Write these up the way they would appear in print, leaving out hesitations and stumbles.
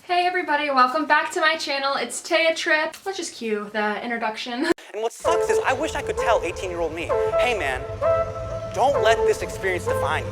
Hey everybody, welcome back to my channel. It's Taya Trip. Let's just cue the introduction. And what sucks is I wish I could tell 18-year-old me, hey man, don't let this experience define you.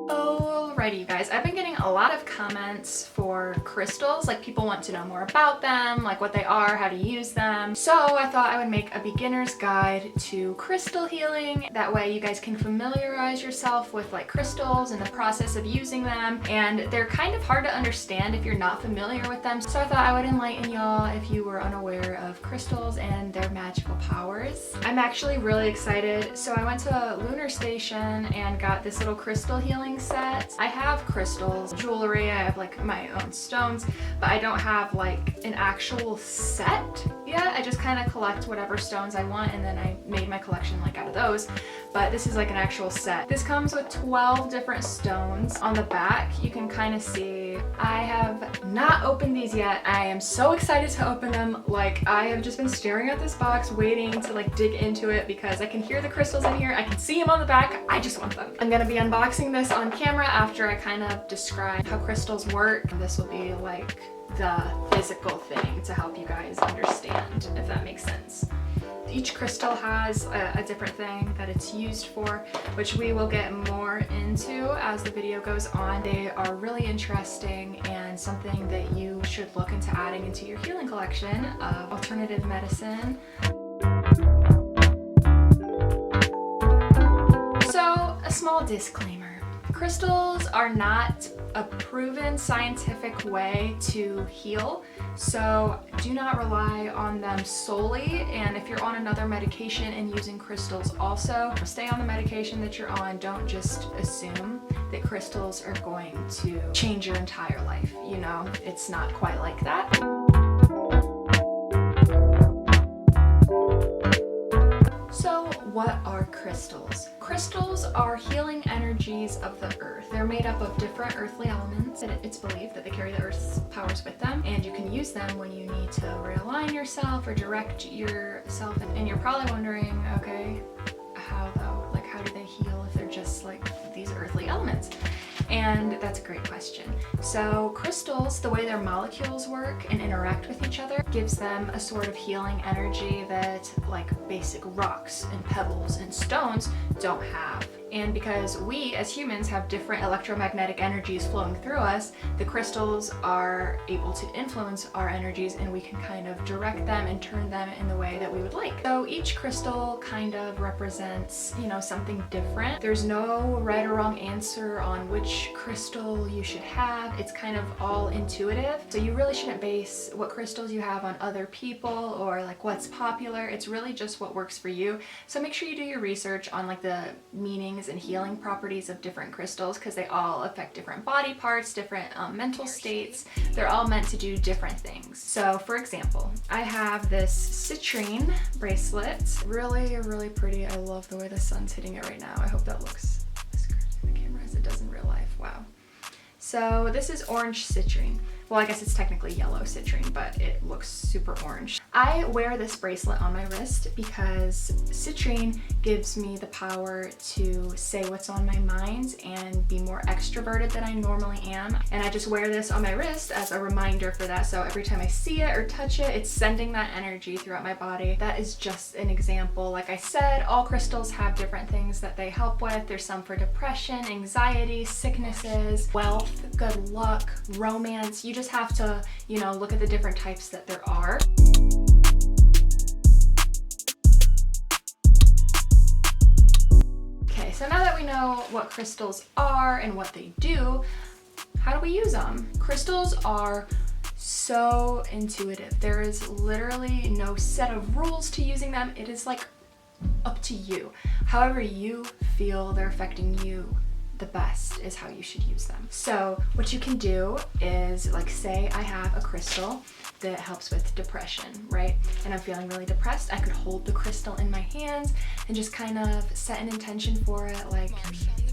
Alrighty you guys, I've been getting a lot of comments for crystals, like people want to know more about them, like what they are, how to use them. So I thought I would make a beginner's guide to crystal healing. That way you guys can familiarize yourself with like crystals and the process of using them. And they're kind of hard to understand if you're not familiar with them. So I thought I would enlighten y'all if you were unaware of crystals and their magical powers. I'm actually really excited. So I went to Lunar Station and got this little crystal healing set. I have crystals, jewelry, I have like my own stones, but I don't have like an actual set yet. I just kind of collect whatever stones I want and then I made my collection like out of those. But this is like an actual set. This comes with 12 different stones. On the back, you can kind of see I have not opened these yet. I am so excited to open them. Like I have just been staring at this box waiting to like dig into it because I can hear the crystals in here. I can see them on the back. I just want them. I'm gonna be unboxing this on camera after I kind of describe how crystals work. This will be like the physical thing to help you guys understand, if that makes sense. Each crystal has a different thing that it's used for, which we will get more into as the video goes on. They are really interesting and something that you should look into adding into your healing collection of alternative medicine. So, a small disclaimer. Crystals are not a proven scientific way to heal, so do not rely on them solely. And if you're on another medication and using crystals also, stay on the medication that you're on. Don't just assume that crystals are going to change your entire life. You know, it's not quite like that. So what are crystals? Crystals are healing energies of the earth. They're made up of different earthly elements, and it's believed that they carry the earth's powers with them, and you can use them when you need to realign yourself or direct yourself. And you're probably wondering, okay, how though? Like how do they heal if they're just like these earthly elements? And that's a great question. So crystals, the way their molecules work and interact with each other, gives them a sort of healing energy that like basic rocks and pebbles and stones don't have. And because we as humans have different electromagnetic energies flowing through us, the crystals are able to influence our energies and we can kind of direct them and turn them in the way that we would like. So each crystal kind of represents, you know, something different. There's no right or wrong answer on which crystal you should have. It's kind of all intuitive. So you really shouldn't base what crystals you have on other people or like what's popular. It's really just what works for you. So make sure you do your research on like the meanings and healing properties of different crystals because they all affect different body parts, different mental states. They're all meant to do different things. So for example, I have this citrine bracelet. Really, really pretty. I love the way the sun's hitting it right now. I hope that looks as good in the camera as it does in real life. Wow. So this is orange citrine. Well, I guess it's technically yellow citrine, but it looks super orange. I wear this bracelet on my wrist because citrine gives me the power to say what's on my mind and be more extroverted than I normally am. And I just wear this on my wrist as a reminder for that. So every time I see it or touch it, it's sending that energy throughout my body. That is just an example. Like I said, all crystals have different things that they help with. There's some for depression, anxiety, sicknesses, wealth, good luck, romance. You just have to, you know, look at the different types that there are. Okay, so now that we know what crystals are and what they do, how do we use them? Crystals are so intuitive. There is literally no set of rules to using them. It is like up to you. However you feel they're affecting you, the best is how you should use them. So what you can do is, like, say I have a crystal that helps with depression, right? And I'm feeling really depressed. I could hold the crystal in my hands and just kind of set an intention for it, like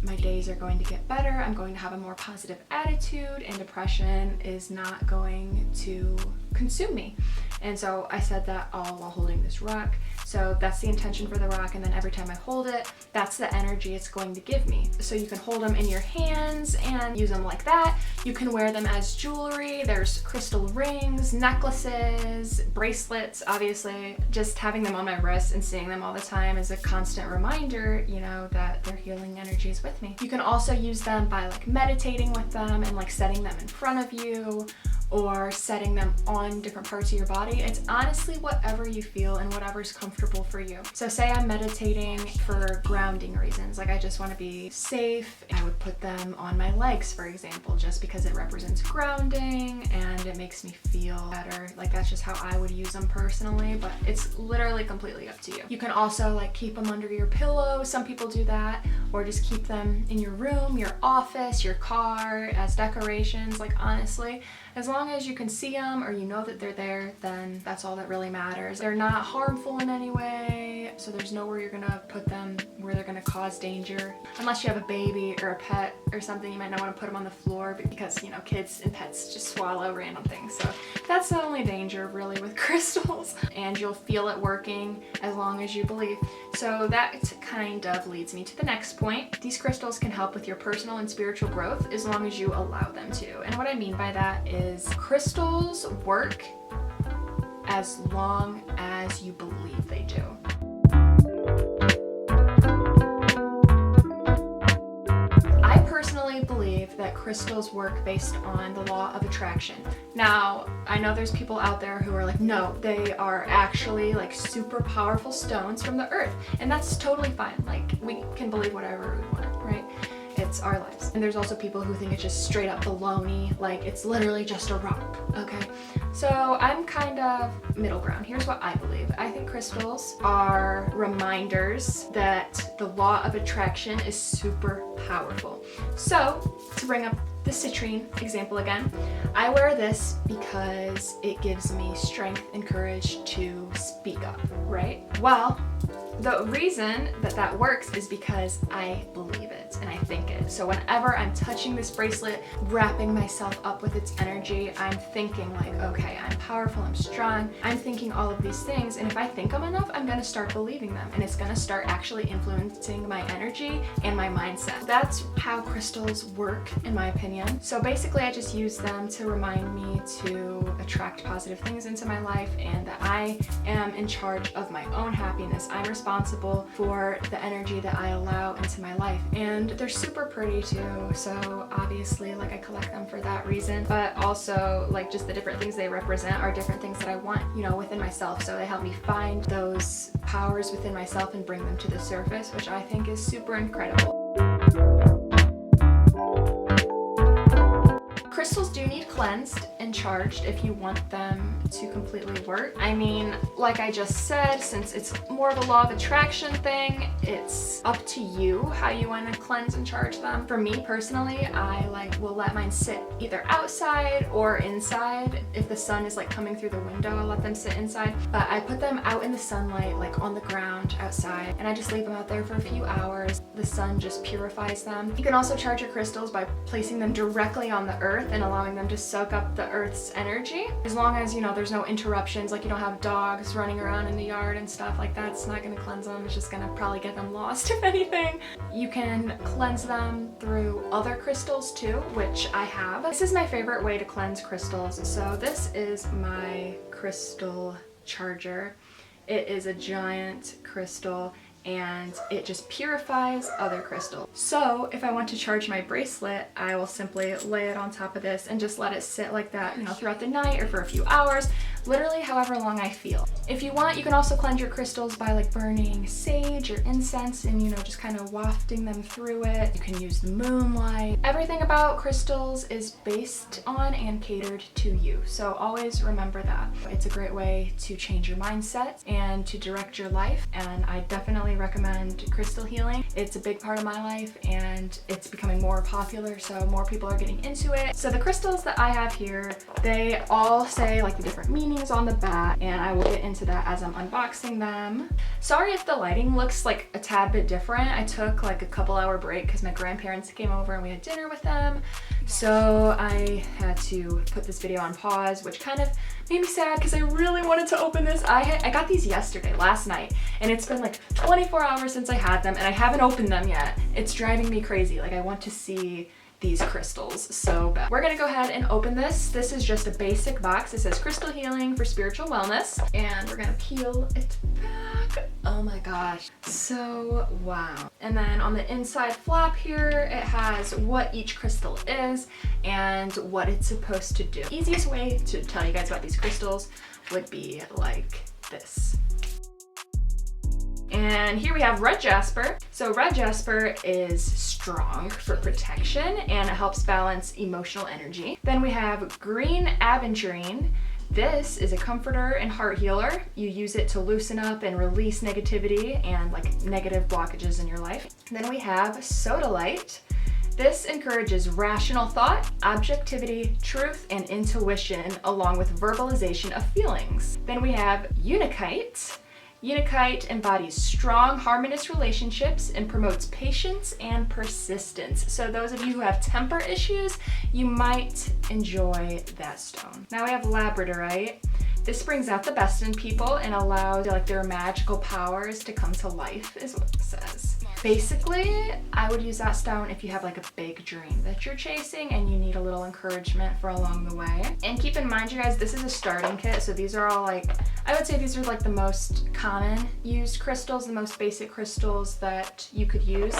my days are going to get better, I'm going to have a more positive attitude, and depression is not going to consume me. And so I said that all while holding this rock. So that's the intention for the rock, and then every time I hold it, that's the energy it's going to give me. So you can hold them in your hands and use them like that. You can wear them as jewelry. There's crystal rings, necklaces, bracelets, obviously. Just having them on my wrist and seeing them all the time is a constant reminder, you know, that they're healing energies with me. You can also use them by like meditating with them and like setting them in front of you, or setting them on different parts of your body. It's honestly whatever you feel and whatever's comfortable for you. So say I'm meditating for grounding reasons, like I just want to be safe. I would put them on my legs, for example, just because it represents grounding and it makes me feel better. Like that's just how I would use them personally, but it's literally completely up to you. You can also like keep them under your pillow. Some people do that, or just keep them in your room, your office, your car as decorations. Like honestly, as long as you can see them or you know that they're there, then that's all that really matters. They're not harmful in any way, so there's nowhere you're gonna put them where they're gonna cause danger. Unless you have a baby or a pet or something, you might not want to put them on the floor because, you know, kids and pets just swallow random things. So that's the only danger really with crystals, and you'll feel it working as long as you believe. So that kind of leads me to the next point. These crystals can help with your personal and spiritual growth as long as you allow them to. And what I mean by that is crystals work as long as you believe they do. I personally believe that crystals work based on the law of attraction. Now, I know there's people out there who are like, no, they are actually like super powerful stones from the earth. And that's totally fine. Like, we can believe whatever we want, right? It's our lives. And there's also people who think it's just straight up baloney, like it's literally just a rock, okay? So I'm kind of middle ground. Here's what I believe. I think crystals are reminders that the law of attraction is super powerful. So to bring up the citrine example again, I wear this because it gives me strength and courage to speak up, right? Well, the reason that that works is because I believe it and I think it. So whenever I'm touching this bracelet, wrapping myself up with its energy, I'm thinking like, okay, I'm powerful, I'm strong, I'm thinking all of these things, and if I think them enough, I'm gonna start believing them, and it's gonna start actually influencing my energy and my mindset. That's how crystals work, in my opinion. So basically, I just use them to remind me to attract positive things into my life, and that I am in charge of my own happiness. I'm responsible for the energy that I allow into my life, and they're super pretty too. So obviously, like, I collect them for that reason, but also like just the different things they represent are different things that I want, you know, within myself. So they help me find those powers within myself and bring them to the surface, which I think is super incredible. Crystals do need cleansed and charged if you want them to completely work. I mean, like I just said, since it's more of a law of attraction thing, it's up to you how you want to cleanse and charge them. For me personally, I will let mine sit either outside or inside. If the sun is like coming through the window, I'll let them sit inside. But I put them out in the sunlight, like on the ground outside, and I just leave them out there for a few hours. The sun just purifies them. You can also charge your crystals by placing them directly on the earth and allowing them to soak up the earth's energy. As long as, you know, there's no interruptions, like you don't have dogs running around in the yard and stuff like that, it's not gonna cleanse them. It's just gonna probably get them lost, if anything. You can cleanse them through other crystals too, which I have. This is my favorite way to cleanse crystals. So this is my crystal charger. It is a giant crystal, and it just purifies other crystals. So if I want to charge my bracelet, I will simply lay it on top of this and just let it sit like that, you know, throughout the night or for a few hours, literally however long I feel. If you want, you can also cleanse your crystals by like burning sage or incense and, you know, just kind of wafting them through it. You can use the moonlight. Everything about crystals is based on and catered to you. So always remember that. It's a great way to change your mindset and to direct your life, and I definitely definitely recommend crystal healing. It's a big part of my life and it's becoming more popular, so more people are getting into it. So the crystals that I have here, they all say like the different meanings on the back, and I will get into that as I'm unboxing them. Sorry if the lighting looks like a tad bit different. I took like a couple-hour break because my grandparents came over and we had dinner with them. So I had to put this video on pause, which kind of made me sad because I really wanted to open this. I got these yesterday, last night, and it's been like 24 hours since I had them and I haven't opened them yet. It's driving me crazy. Like, I want to see these crystals so bad. We're gonna go ahead and open this. This is just a basic box. It says crystal healing for spiritual wellness, and we're gonna peel it back. Oh my gosh, so wow. And then on the inside flap here, it has what each crystal is and what it's supposed to do. Easiest way to tell you guys about these crystals would be like this. And here we have red jasper. So red jasper is strong for protection and it helps balance emotional energy. Then we have green aventurine. This is a comforter and heart healer. You use it to loosen up and release negativity and like negative blockages in your life. Then we have sodalite. This encourages rational thought, objectivity, truth, and intuition, along with verbalization of feelings. Then we have unakite. Unakite embodies strong, harmonious relationships and promotes patience and persistence. So those of you who have temper issues, you might enjoy that stone. Now we have labradorite. This brings out the best in people and allows like their magical powers to come to life, is what it says. Basically, I would use that stone if you have like a big dream that you're chasing and you need a little encouragement for along the way. And keep in mind, you guys, this is a starting kit, so these are all like, I would say these are like the most common used crystals, the most basic crystals that you could use.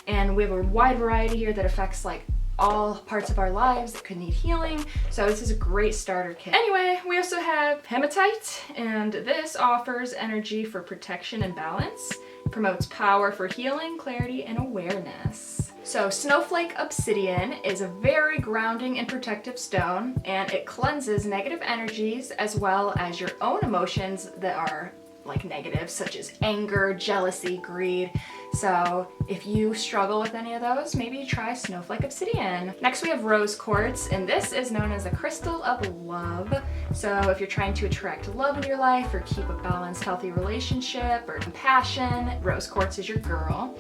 And we have a wide variety here that affects like all parts of our lives that could need healing. So this is a great starter kit. Anyway, we also have hematite, and this offers energy for protection and balance. It promotes power for healing, clarity, and awareness. So snowflake obsidian is a very grounding and protective stone, and it cleanses negative energies as well as your own emotions that are like negative, such as anger, jealousy, greed. So if you struggle with any of those, maybe try snowflake obsidian. Next we have rose quartz, and this is known as a crystal of love. So if you're trying to attract love in your life or keep a balanced, healthy relationship or compassion, rose quartz is your girl.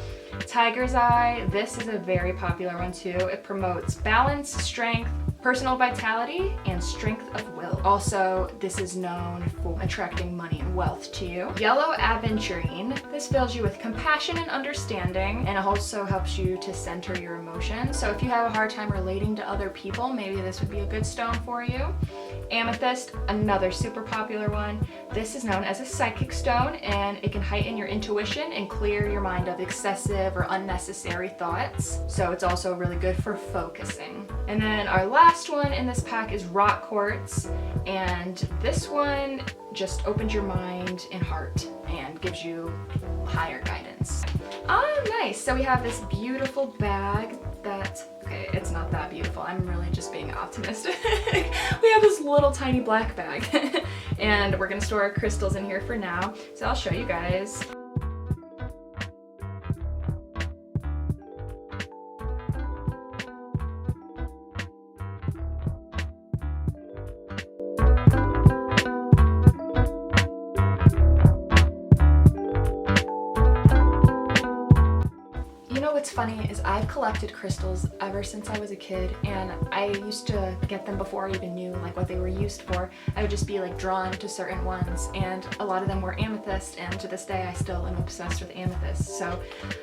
Tiger's eye, this is a very popular one too. It promotes balance, strength, personal vitality, and strength of will. Also, this is known for attracting money and wealth to you. Yellow aventurine, this fills you with compassion and understanding, and it also helps you to center your emotions. So if you have a hard time relating to other people, maybe this would be a good stone for you. Amethyst, another super popular one. This is known as a psychic stone, and it can heighten your intuition and clear your mind of excessive or unnecessary thoughts. So it's also really good for focusing. And then our last one in this pack is rock quartz, and this one just opens your mind and heart and gives you higher guidance. Oh, nice. So we have this beautiful bag that, okay, it's not that beautiful. I'm really just being optimistic. We have this little tiny black bag and we're gonna store our crystals in here for now. So I'll show you guys. What's funny is I've collected crystals ever since I was a kid, and I used to get them before I even knew like what they were used for. I would just be like drawn to certain ones, and a lot of them were amethyst, and to this day I still am obsessed with amethyst. So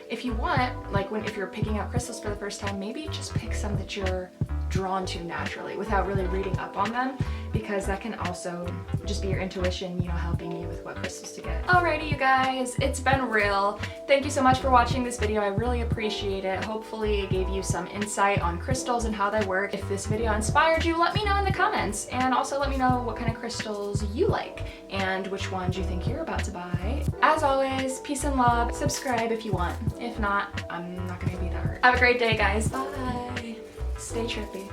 if you want, like if you're picking out crystals for the first time, maybe just pick some that you're drawn to naturally without really reading up on them, because that can also just be your intuition, you know, helping you with what crystals to get. Alrighty, you guys, it's been real. Thank you so much for watching this video. I really appreciate it. Hopefully it gave you some insight on crystals and how they work. If this video inspired you, let me know in the comments, and also let me know what kind of crystals you like and which ones you think you're about to buy. As always, peace and love. Subscribe if you want. If not, I'm not gonna be that hurt. Have a great day, guys. Bye. Stay trippy.